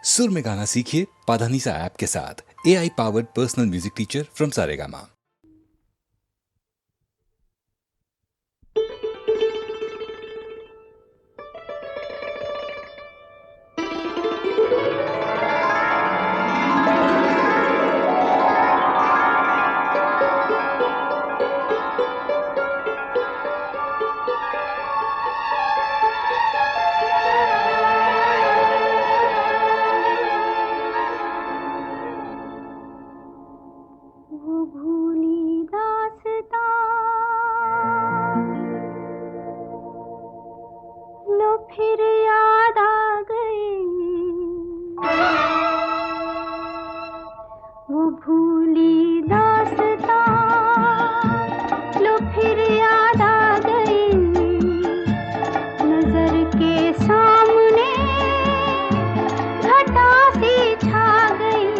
सुर में गाना सीखिए पाधानीसा ऐप के साथ। AI powered personal music teacher from Saregama. फिर याद आ गई वो भूली दास्तां, लो फिर याद आ गई। नजर के सामने घटा सी छा गई,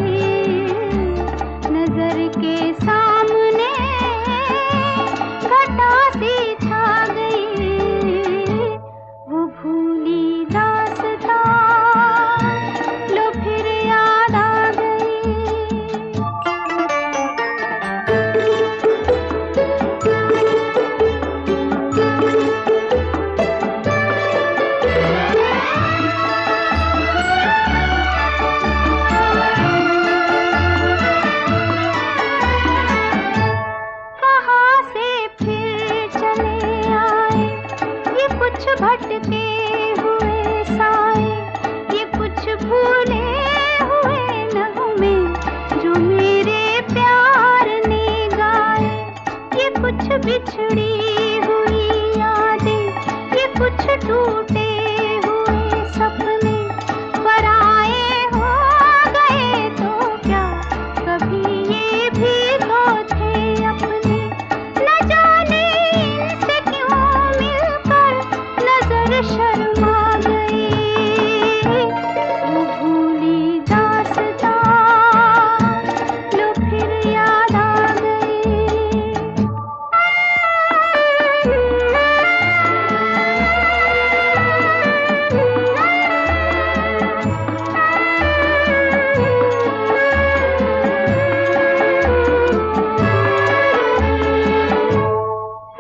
नजर के सामने घटा सी छा गई। वो भूली दास्तां, लो फिर याद आ गई। कहाँ से फिर चले आए ये कुछ भटके हुए साए, ये कुछ भूले हुए नगमे जो मेरे प्यार ने गाए। ये कुछ बिछड़ी हुई यादें, ये कुछ टूटे हुए सपने। पराए हो गए तो क्या, कभी ये भी तो थे अपने। न जाने इनसे क्यों मिलकर नजर शर्मा गई। वो भूली दास्तां, लो फिर याद आ गई।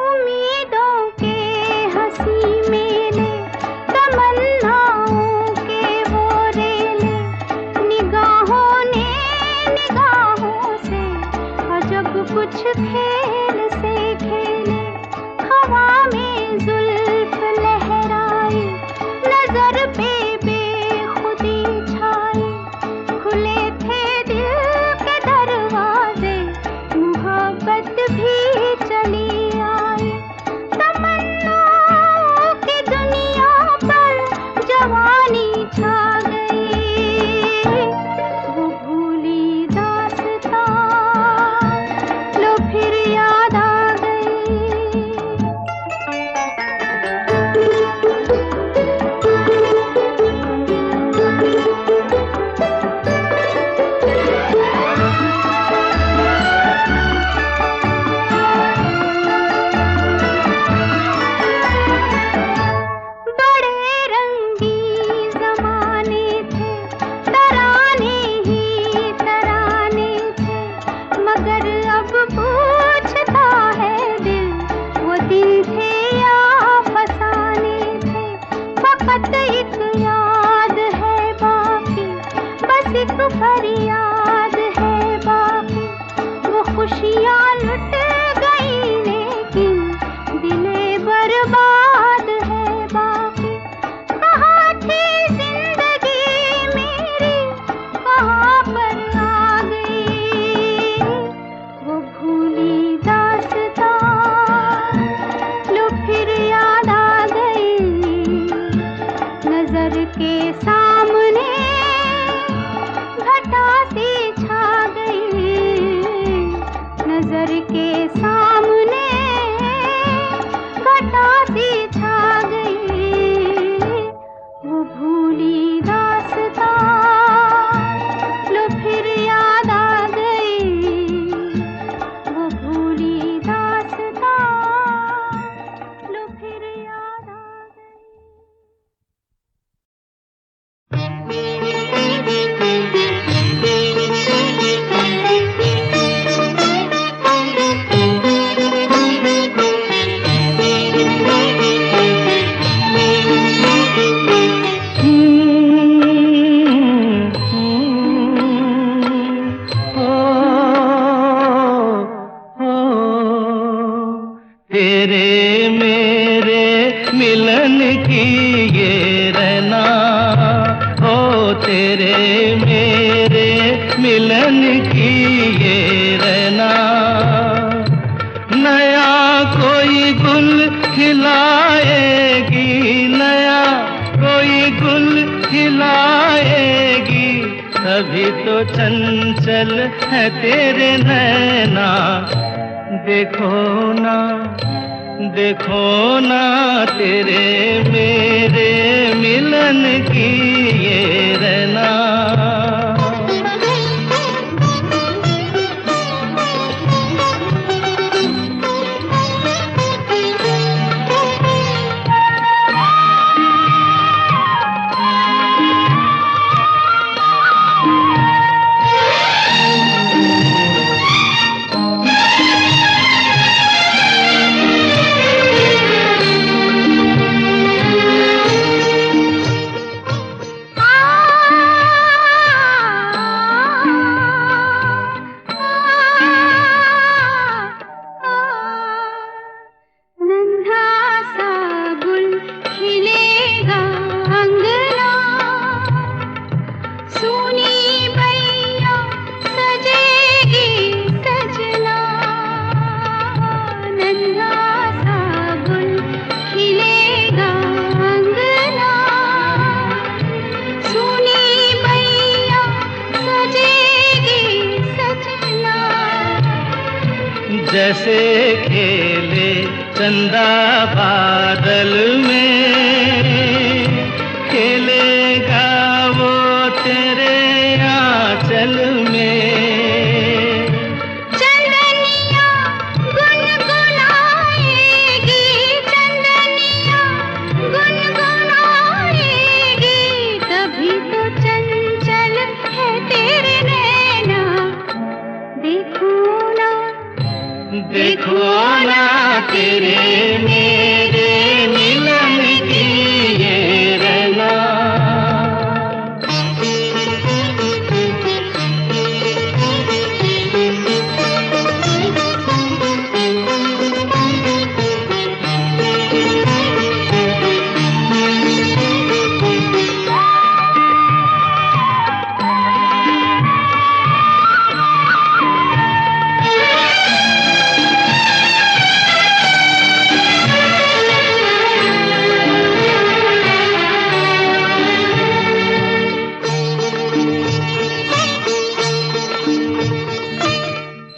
उम्मीदों के हंसी मेले, तमन्नाओं के वो रेले, निगाहों ने निगाहों से अजब कुछ खेल से खेले। हवा में जुल्फ लहराई, नजर पे बेखुदी छाई। खुले थे दिल के दरवाजे, मोहब्बत भी चली आई। तमन्नाओं की दुनिया पर जवानी छा गई। वो भूली दास्तां, लो फिर याद आ गई। बड़े रंगी ज़माने थे, तराने ही तराने थे। मगर अब पूछता है दिल, वो दिन थे या फसाने थे। फकत एक याद है बाकी, बस एक फरियाद है बाकी। वो खुशियाँ लुट गई लेकिन दिले बर्बाद है बाकी। कहाँ थी जिंदगी मेरी, कहाँ पर आ गई। वो भूली दास्तां, लो फिर याद आ गई। नजर के सामने घटा सी तेरे मेरे मिलन की ये रहना, नया कोई गुल खिलाएगी, नया कोई गुल खिलाएगी, तभी तो चंचल है तेरे नैना। देखो ना, देखो ना तेरे मेरे मिलन की ये रहना। जैसे खेले चंदा बादल में, खेलेगा वो तेरे आंचल में। चंदनिया गुनगुनाएगी, चंदनिया गुनगुनाएगी, तभी तो चंचल है तेरे नैना। देखो ना, देखो ना तेरे मेरे मिलन की ये रहना।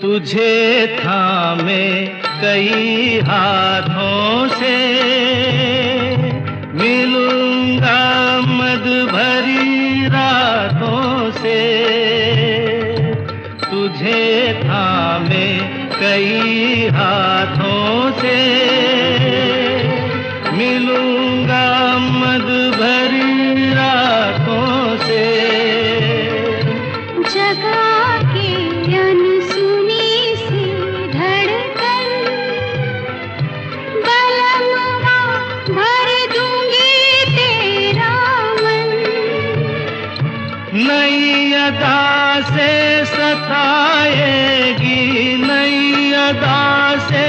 तुझे थामे कई हाथों से, मिलूंगा मद भरी रातों से। तुझे थामे कई हाथों से, मिलूंगा मद भरी रातों से। जगा के अनसुनी सी धड़कन, बलमवा भर दूंगी तेरा मन। नई अदा से सताएगी, नई अदा से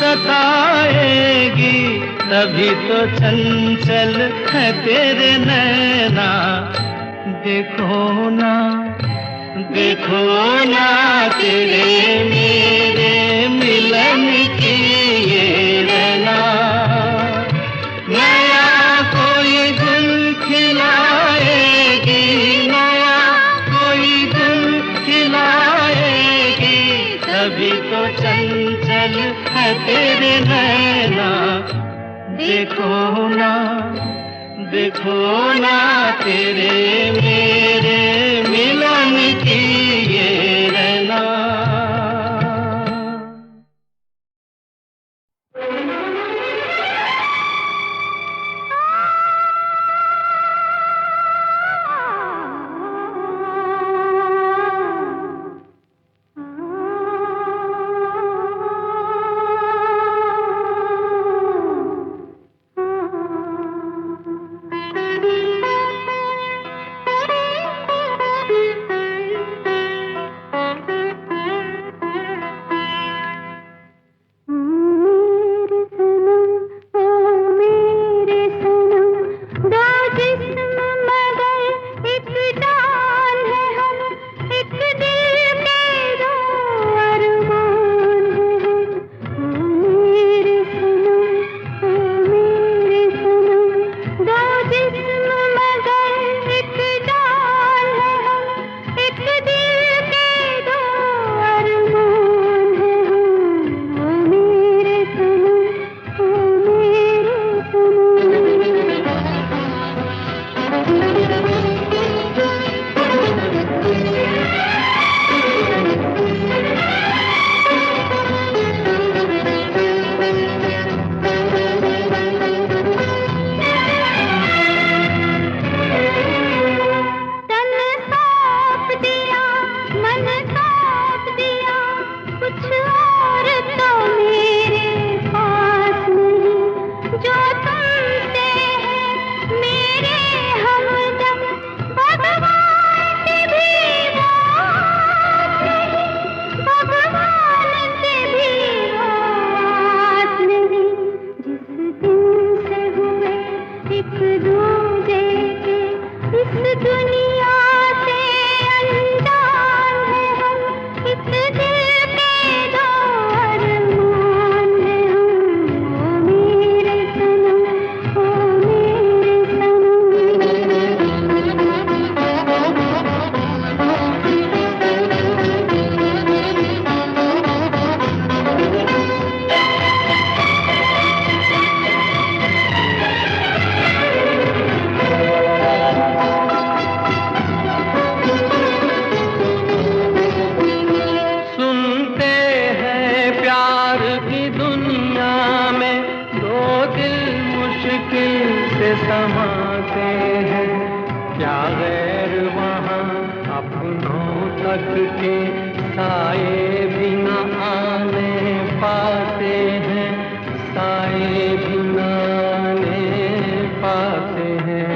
सताएगी, तभी तो चंचल है तेरे नैना। देखो ना, देखो ना तेरे मेरे मिलन की ये रहना, नया कोई गुल खिलाएगी, नया कोई गुल खिलाएगी, तभी तो चंचल है तेरे नैना। देखो ना, देखो ना तेरे मेरे मिलन की ये रहना। सपनों तक के साए भी न आने पाते हैं, साए भी न आने पाते हैं।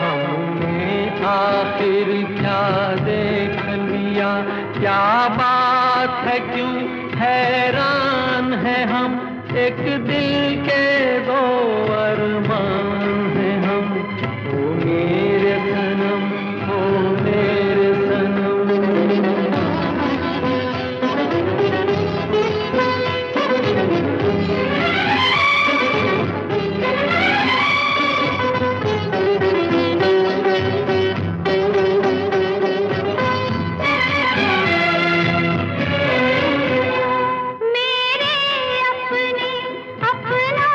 हमने आखिर क्या देख लिया, क्या बात है, क्यों हैरान है हम, एक दिल के दो अरमान हैं हम। ओ मेरे सनम, ओ मेरे सनम। मेरे अपने अपना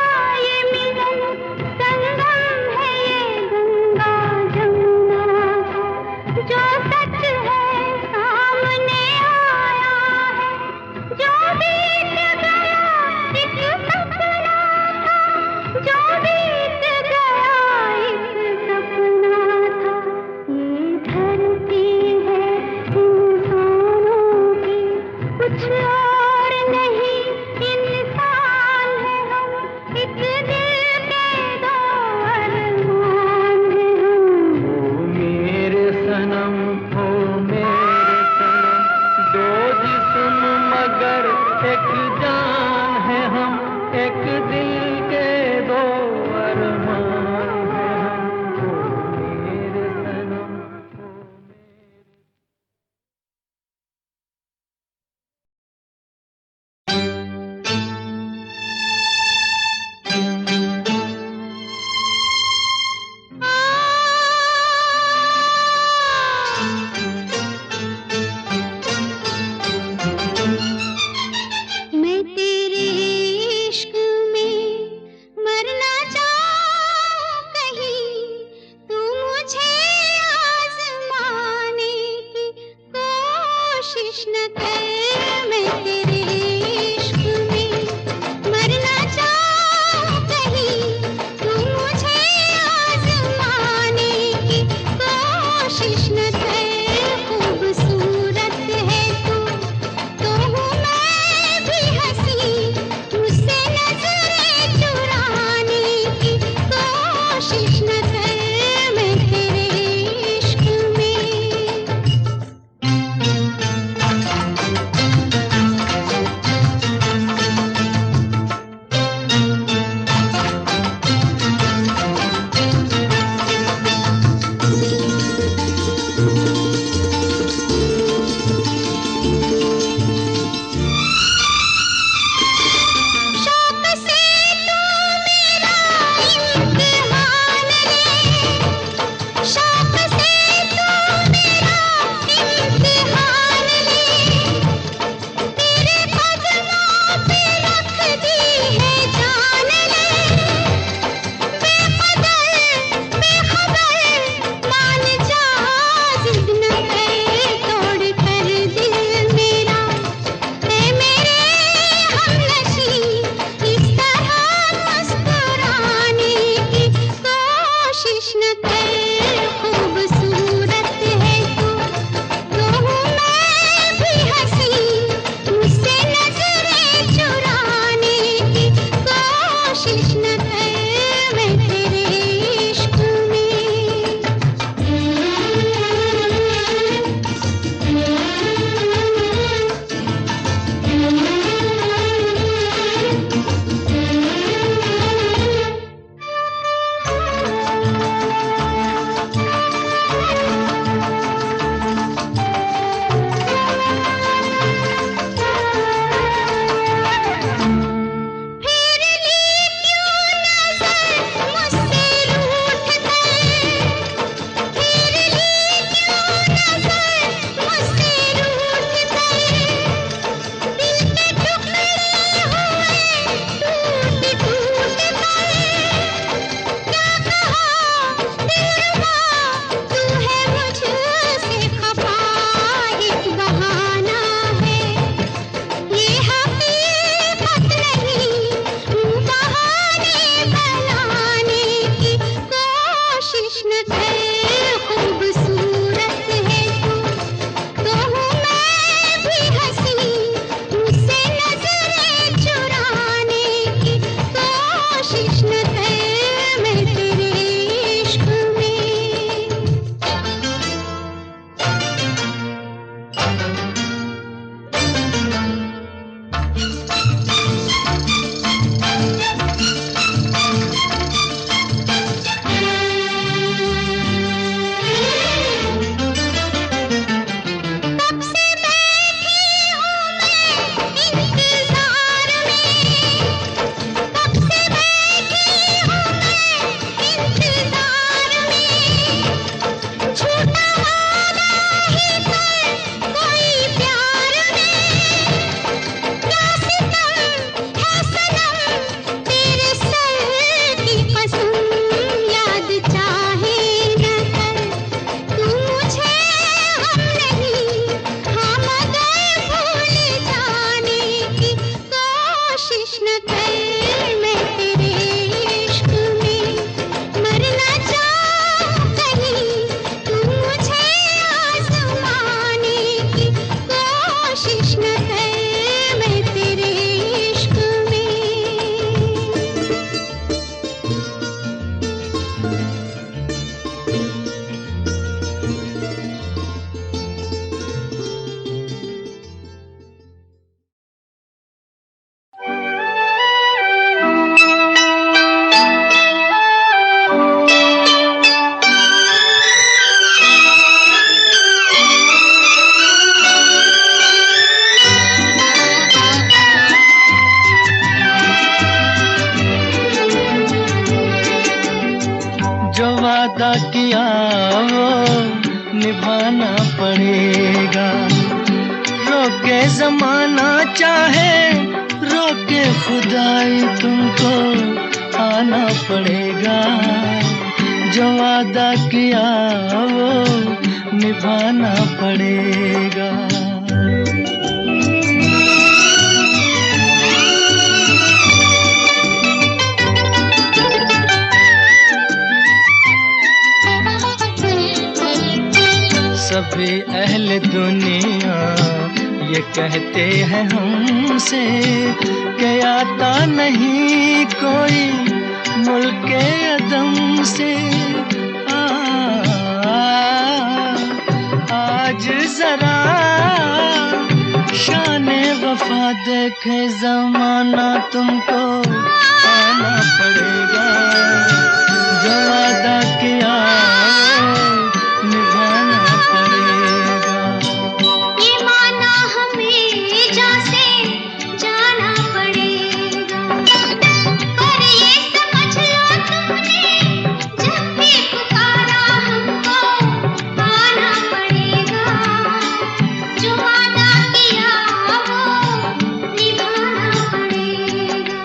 खूबसूरत है तो हूँ मैं भी हंसी, मुझसे नजरें चुराने की कोशिश न कर मैं तेरे इश्क में। कब से बैठी हूँ मैं इंतजार में, कब से बैठी हूँ मैं इंतजार में, झूठा वादा ही कर कोई प्यार में, क्या सितम है सनम तेरे सर की कसम, याद चाहे न कर तू मुझे, हम नहीं हाँ मगर भूल जाने की कोशिश न कर मैं तेरे इश्क में। मरना चाहूं कहीं तू मुझे आजमाने की कोशिश न कर मैं तेरे इश्क में। जो वादा किया वो निभाना पड़ेगा, रोके जमाना चाहे रोके खुदाई तुमको आना पड़ेगा। जो वादा किया वो निभाना पड़ेगा। सभी अहले दुनिया ये कहते हैं हमसे कि आता नहीं कोई मुल्के अदम से। आज जरा शाने वफा देखे जमाना तुमको आना पड़ेगा। जो वादा किया निभाना पड़ेगा। ये माना हमें जैसे जाना पड़ेगा, पर ये समझ लो तुमने जब भी पुकारा हमको आना पड़ेगा। जो वादा किया वो निभाना पड़ेगा।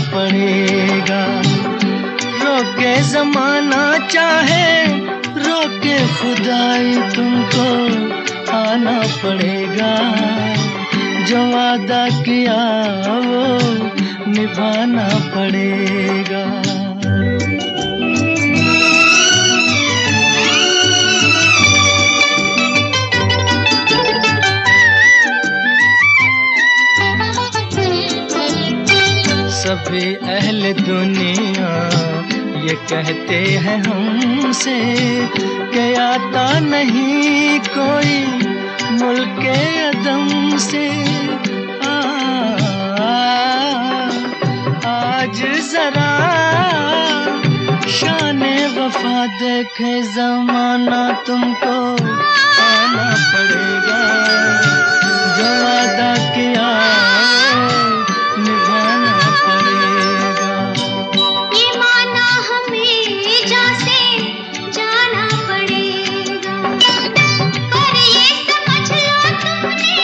पड़ेगा। रोके जमाना चाहे रोके खुदाई, तुमको आना पड़ेगा। जो वादा किया वो निभाना पड़ेगा। सभी अहले दुनिया ये कहते हैं हमसे कि आता नहीं कोई मुल्के अदम से। आज जरा शाने वफा देखे ज़माना, तुमको आना पड़ेगा। जो वादा किया निभाना पड़ेगा। ये माना हमें जैसे जाना पड़ेगा। पर ये समझ लो तुमने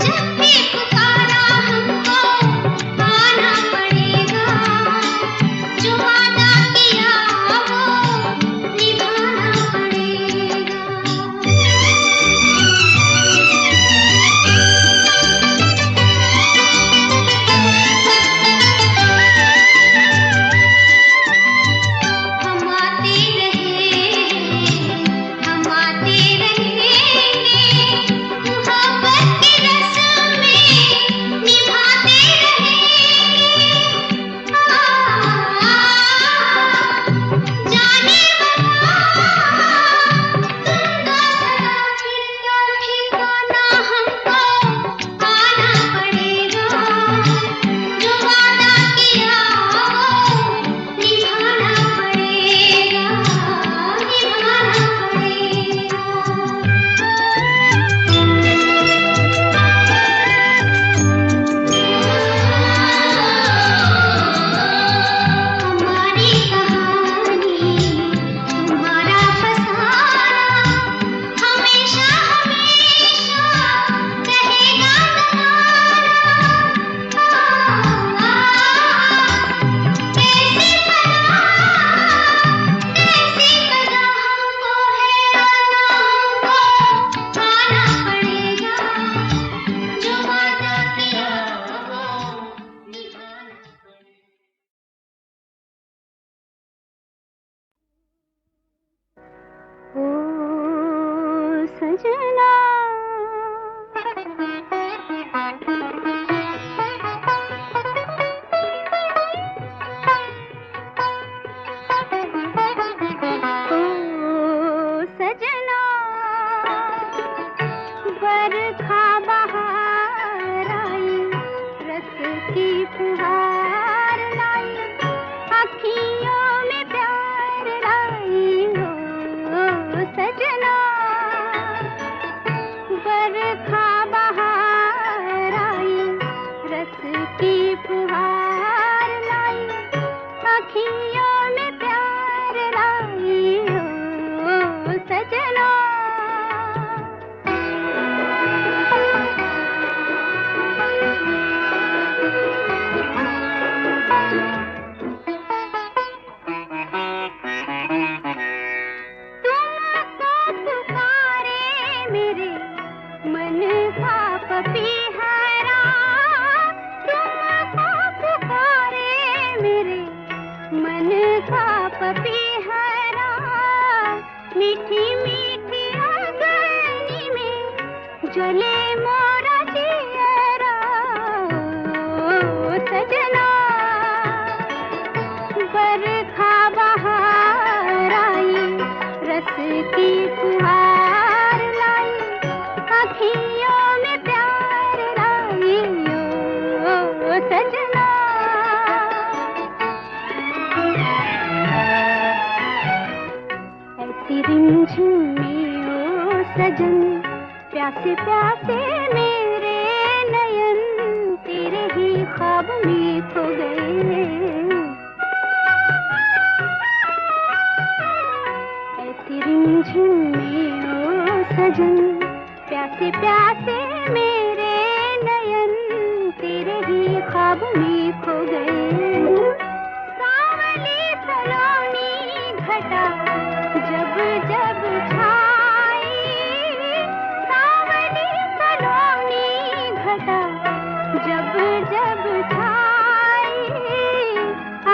जब भी पुकारा हमको आना पड़ेगा। जो वादा किया वो निभाना पड़ेगा। सजना ओ सजना बरखा बहार आई, रस की फुहार लाई, अखियों में प्यार लाई। ओ सजना बरखा बहार आई, रस की फुहार लाई, अखियों में प्यार लाई। ओ सजना पपीहरा, तुमको पुकारे मेरे मन का पपीहरा, मीठी मीठी अग्नि में जले मोरा जियरा। ओ सजना बरखा बहार आई, रस की फुहार लाई, अखियों में प्यार लाई। ओ सजना ऐसी रिमझिम में ओ सजन, प्यासे प्यासे मेरे नयन तेरे ही ख्वाब में खो गए। ऐसी रिमझिम में ओ सजन, प्यासे प्यासे मेरे नयन तेरे ही ख्वाब में खो गए।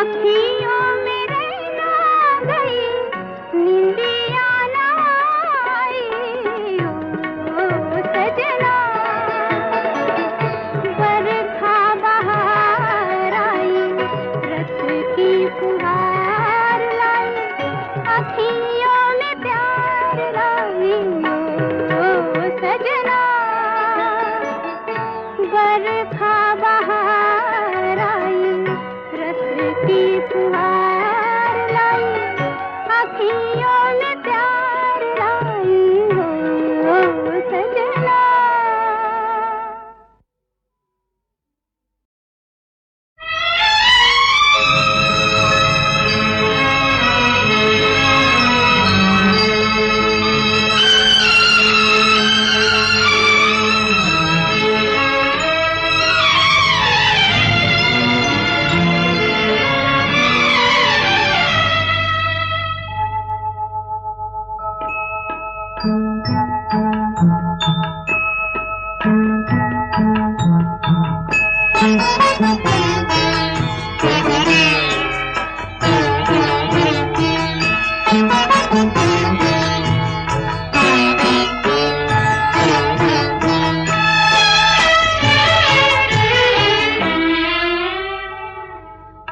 अखियों में रहना गई, नींदिया ना आई ओ सजना। बरखा बहार आई, रस की फुहार लाई, अखियों में प्यार लाई ओ सजना। बरखा बहार आई, रस की फुहार लाई, अखियों में प्यार लाई ओ सजना।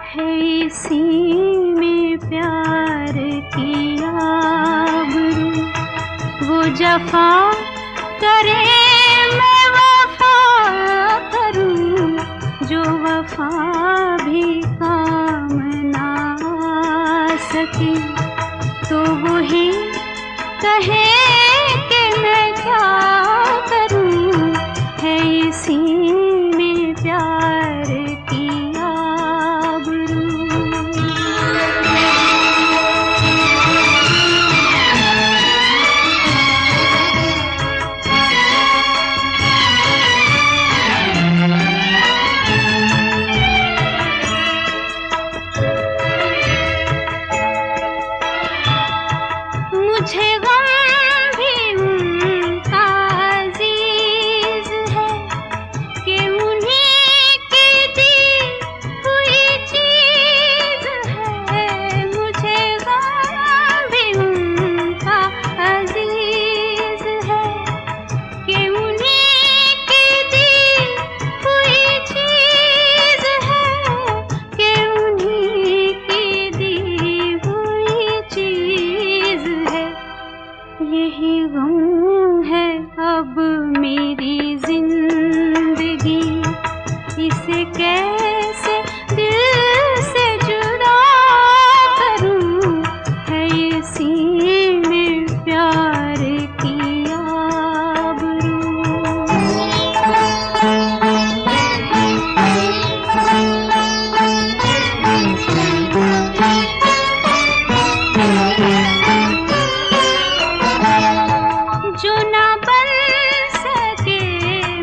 है इसी में प्यार की आबरू, वो जफा करे मैं वफा करूं, जो वफा भी काम ना आ सके तो वही कहे कि मैं क्या करूं। है इसी में प्यार की आबरू। मुझे गम भी उनका अजीज है कि उन्हीं की दी हुई चीज है। मुझे गम भी उनका अजीज है कि उन्हीं की दी हुई चीज है, कि उन्हीं की दी हुई चीज है। यही गम है अब मेरी जिंदगी, इसे कैसे दिल से जुदा करूं। है इसी में प्यार की आबरू। जो ना बन सके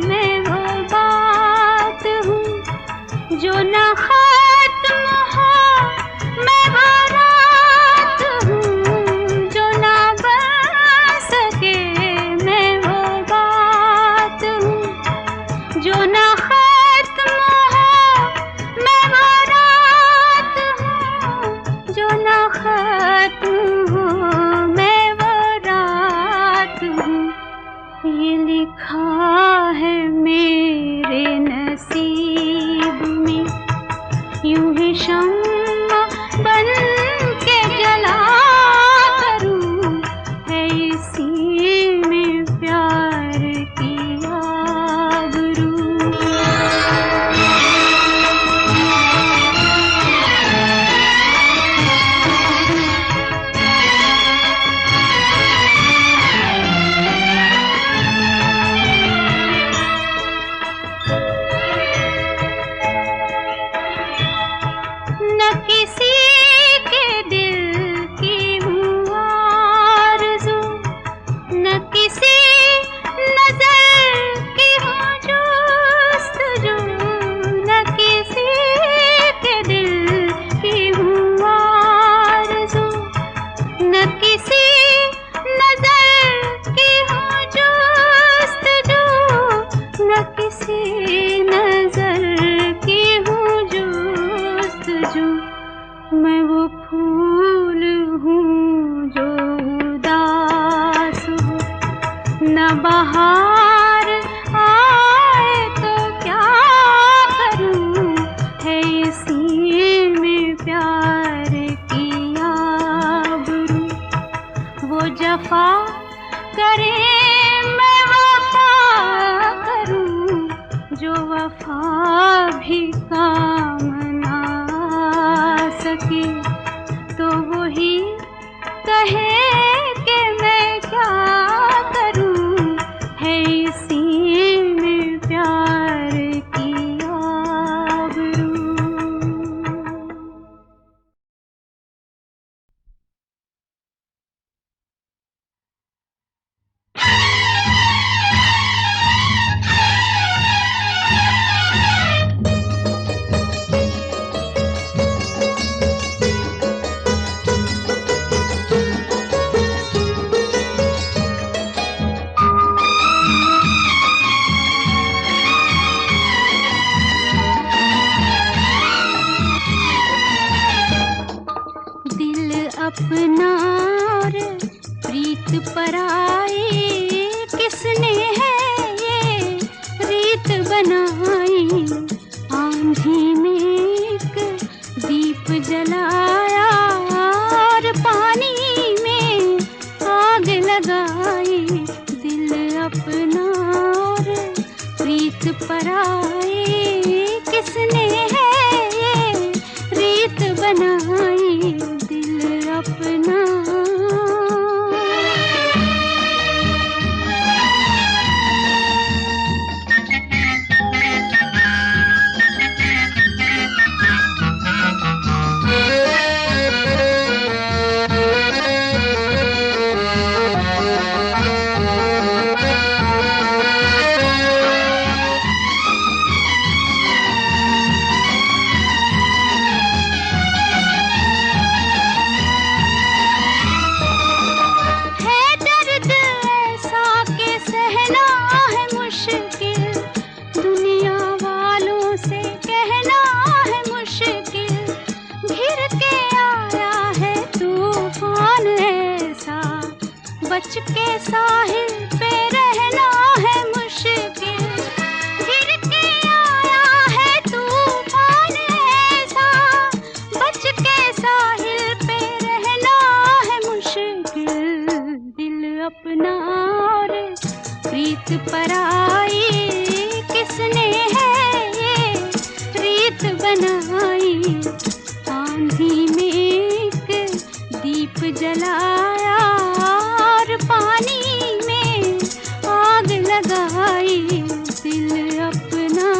मैं वो बात हूँ, जो ना खत्म हो मैं वो रात हूँ। जो ना बन सके मैं वो बात हूँ, जो ना खत्म हो मैं वो रात हूँ। जो ना खत्म हो मैं वो रात हूँ। ये लिखा है मेरे नसीब में, यूं ही शम्मा बन के जला करूं। है इसी में प्यार की आबरू। न किसी मैं वो फूल हूँ जो उदास हूँ, न बहार आए तो क्या करूँ, है इसी में प्यार की आबरू। वो जफा करे मैं वफा करूँ, जो वफा भी काम ना सके, तो वही कहे कि मैं क्या करूँ, है इसी में प्यार की आबरू। दिल अपना और प्रीत पराई, किसने है ये रीत बनाई। आंधी में एक दीप जलाया और पानी में आग लगाई। दिल अपना और प्रीत पराई, किसने है ये रीत बनाई। दिल अपना बच के साहिल पे रहना है मुश्किल। गिर के आया है तूफान ऐसा, बच के साहिल पे रहना है मुश्किल। दिल अपना और प्रीत पराई, किसने है ये रीत बनाई। आंधी में एक दीप जलाया और पानी में आग लगाई। दिल अपना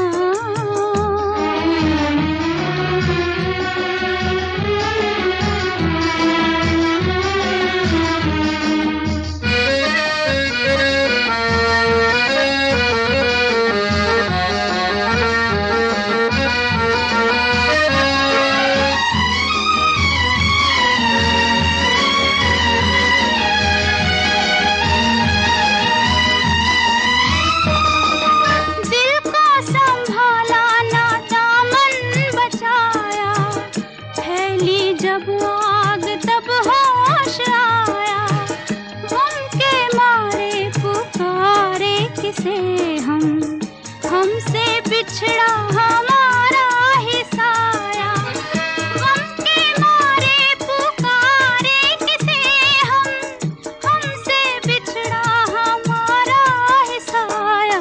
जब आग तब होश आया। गम के मारे पुकारे किसे हम, हमसे बिछड़ा हमारा ही साया। गम के मारे पुकारे किसे हम, हमसे बिछड़ा हमारा ही साया।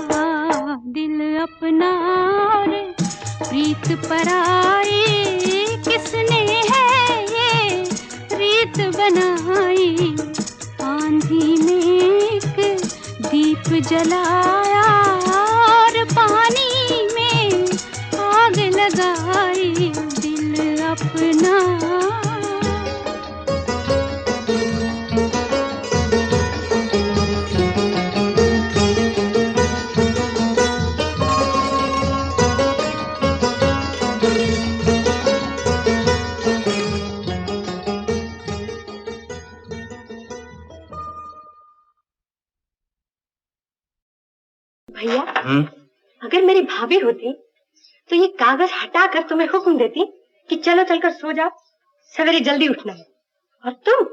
दिल अपना और प्रीत पराई, किसने है रीत बनाई। आंधी में एक दीप जलाया और पानी में आग लगाई। दिल अपना भैया, अगर मेरी भाभी होती तो ये कागज हटाकर तुम्हें हुक्म देती कि चलो चलकर सो जाओ। सवेरे जल्दी उठना है और तुम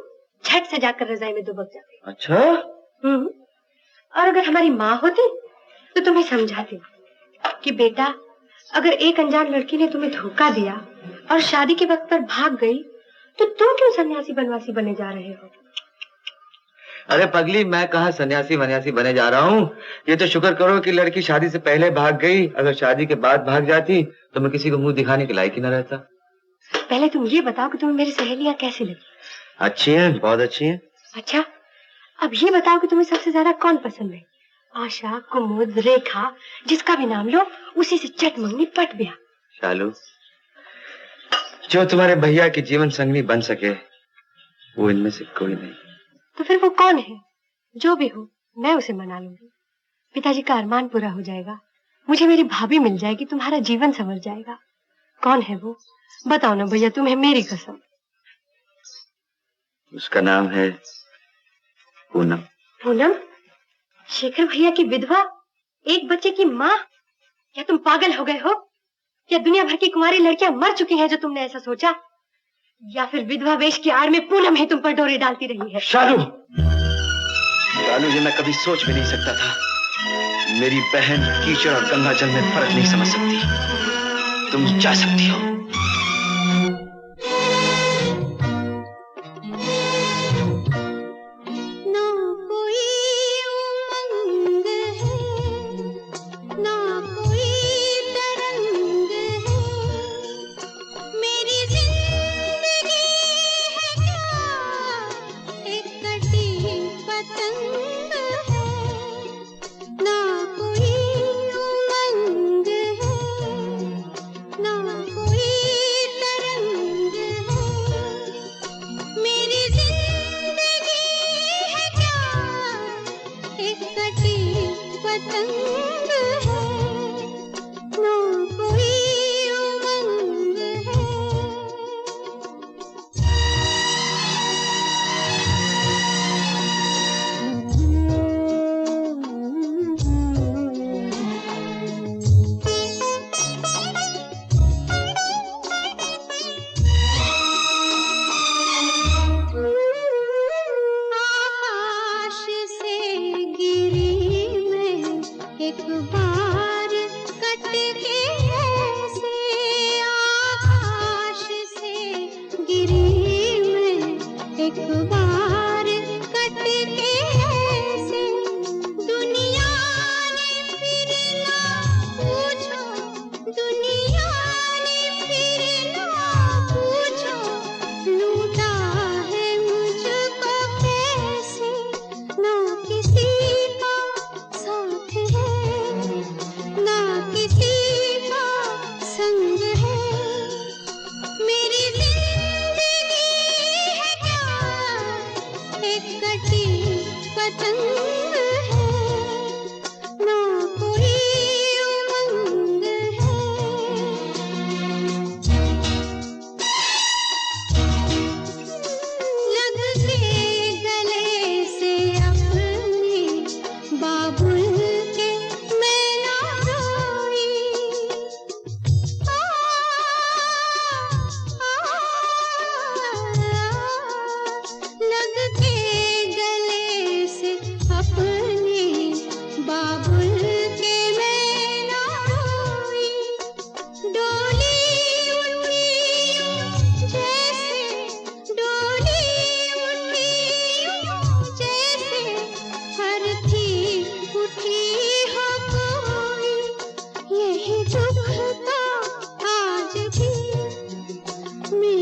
झट से जाकर रजाई में दुबक जाते। अच्छा। और अगर हमारी माँ होती तो तुम्हें समझाती कि बेटा, अगर एक अनजान लड़की ने तुम्हें धोखा दिया और शादी के वक्त पर भाग गई तो तुम क्यों सन्यासी बनवासी बने जा रहे हो? अरे पगली, मैं कहाँ सन्यासी वन्यासी बने जा रहा हूँ। ये तो शुक्र करो कि लड़की शादी से पहले भाग गई। अगर शादी के बाद भाग जाती तो मैं किसी को मुंह दिखाने के लायक ही न रहता। पहले तुम ये बताओ कि तुम्हें मेरी सहेलियां कैसी लगी? अच्छी हैं, बहुत अच्छी हैं। अच्छा, अब ये बताओ कि तुम्हें सबसे ज्यादा कौन पसंद है? आशा, कुमुद, रेखा, जिसका भी नाम लो उसी से चट मंगनी पट ब्याह। शालू, जो तुम्हारे भैया की जीवन संगनी बन सके वो इनमें से कोई नहीं। तो फिर वो कौन है? जो भी हो मैं उसे मना लूंगी। पिताजी का अरमान पूरा हो जाएगा, मुझे मेरी भाभी मिल जाएगी, तुम्हारा जीवन संवर जाएगा। कौन है वो? बताओ ना भैया, तुम्हें मेरी कसम। उसका नाम है पूनम। पूनम? शेखर भैया की विधवा, एक बच्चे की माँ? क्या तुम पागल हो गए हो? क्या दुनिया भर की कुंवारी लड़कियां मर चुकी हैं जो तुमने ऐसा सोचा? या फिर विधवा वेश की आड़ में पूनम ही तुम पर डोरे डालती रही है? शालू, शालू, ये मैं कभी सोच भी नहीं सकता था। मेरी बहन कीचड़ और गंगा जल में फर्क नहीं समझ सकती। तुम जा सकती हो। मेरे